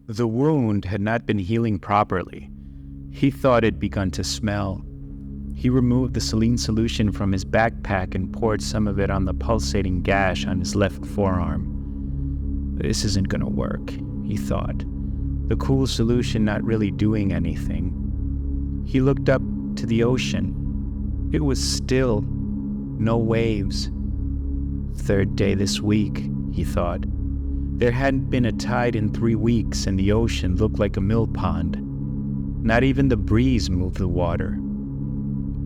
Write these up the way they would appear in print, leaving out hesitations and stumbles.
The wound had not been healing properly. He thought it begun to smell. He removed the saline solution from his backpack and poured some of it on the pulsating gash on his left forearm. This isn't gonna work, he thought. The cool solution not really doing anything. He looked up to the ocean. It was still. No waves. Third day this week, he thought. There hadn't been a tide in 3 weeks, and the ocean looked like a mill pond. Not even the breeze moved the water.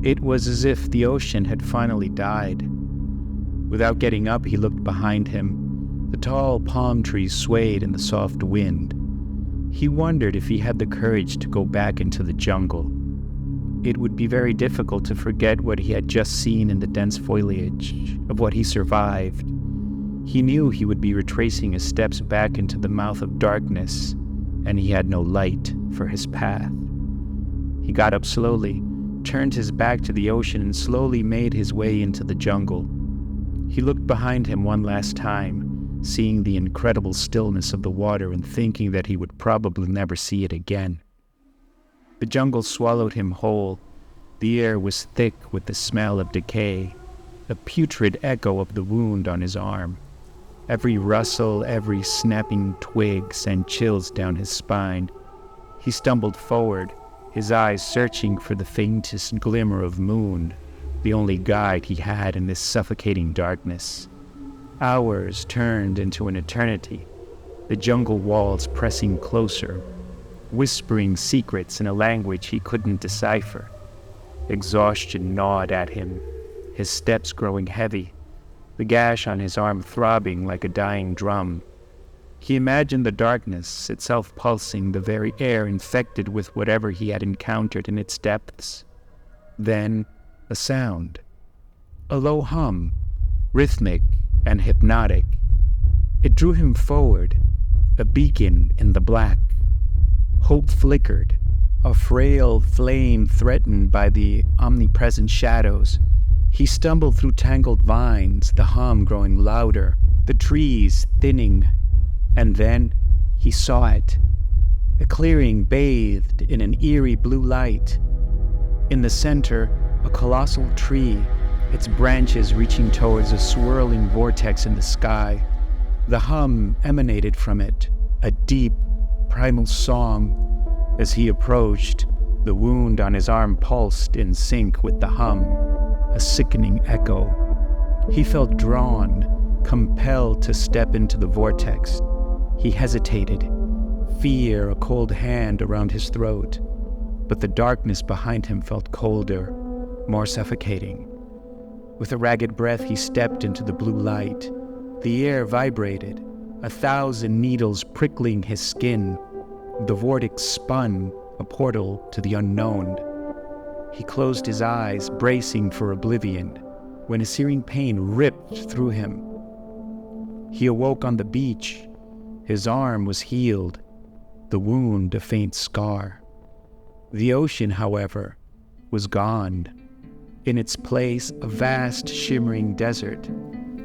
It was as if the ocean had finally died. Without getting up, he looked behind him. The tall palm trees swayed in the soft wind. He wondered if he had the courage to go back into the jungle. It would be very difficult to forget what he had just seen in the dense foliage, of what he survived. He knew he would be retracing his steps back into the mouth of darkness, and he had no light for his path. He got up slowly, turned his back to the ocean, and slowly made his way into the jungle. He looked behind him one last time, seeing the incredible stillness of the water and thinking that he would probably never see it again. The jungle swallowed him whole. The air was thick with the smell of decay, a putrid echo of the wound on his arm. Every rustle, every snapping twig sent chills down his spine. He stumbled forward, his eyes searching for the faintest glimmer of moon, the only guide he had in this suffocating darkness. Hours turned into an eternity, the jungle walls pressing closer, whispering secrets in a language he couldn't decipher. Exhaustion gnawed at him, his steps growing heavy, the gash on his arm throbbing like a dying drum. He imagined the darkness, itself pulsing, the very air infected with whatever he had encountered in its depths. Then, a sound. A low hum, rhythmic and hypnotic. It drew him forward, a beacon in the black. Hope flickered, a frail flame threatened by the omnipresent shadows. He stumbled through tangled vines, the hum growing louder, the trees thinning. And then he saw it, a clearing bathed in an eerie blue light. In the center, a colossal tree, its branches reaching towards a swirling vortex in the sky. The hum emanated from it, a deep, primal song. As he approached, the wound on his arm pulsed in sync with the hum, a sickening echo. He felt drawn, compelled to step into the vortex. He hesitated, fear a cold hand around his throat. But the darkness behind him felt colder, more suffocating. With a ragged breath, he stepped into the blue light. The air vibrated, 1,000 needles prickling his skin. The vortex spun, a portal to the unknown. He closed his eyes, bracing for oblivion, when a searing pain ripped through him. He awoke on the beach. His arm was healed, the wound a faint scar. The ocean, however, was gone. In its place, a vast shimmering desert,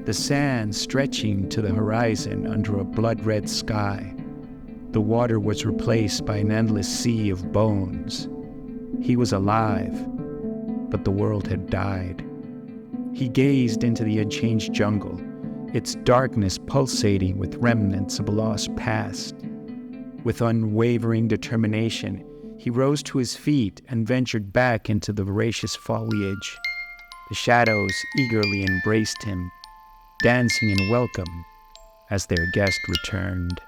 the sand stretching to the horizon under a blood-red sky. The water was replaced by an endless sea of bones. He was alive, but the world had died. He gazed into the unchanged jungle, its darkness pulsating with remnants of a lost past. With unwavering determination, he rose to his feet and ventured back into the voracious foliage. The shadows eagerly embraced him, dancing in welcome as their guest returned.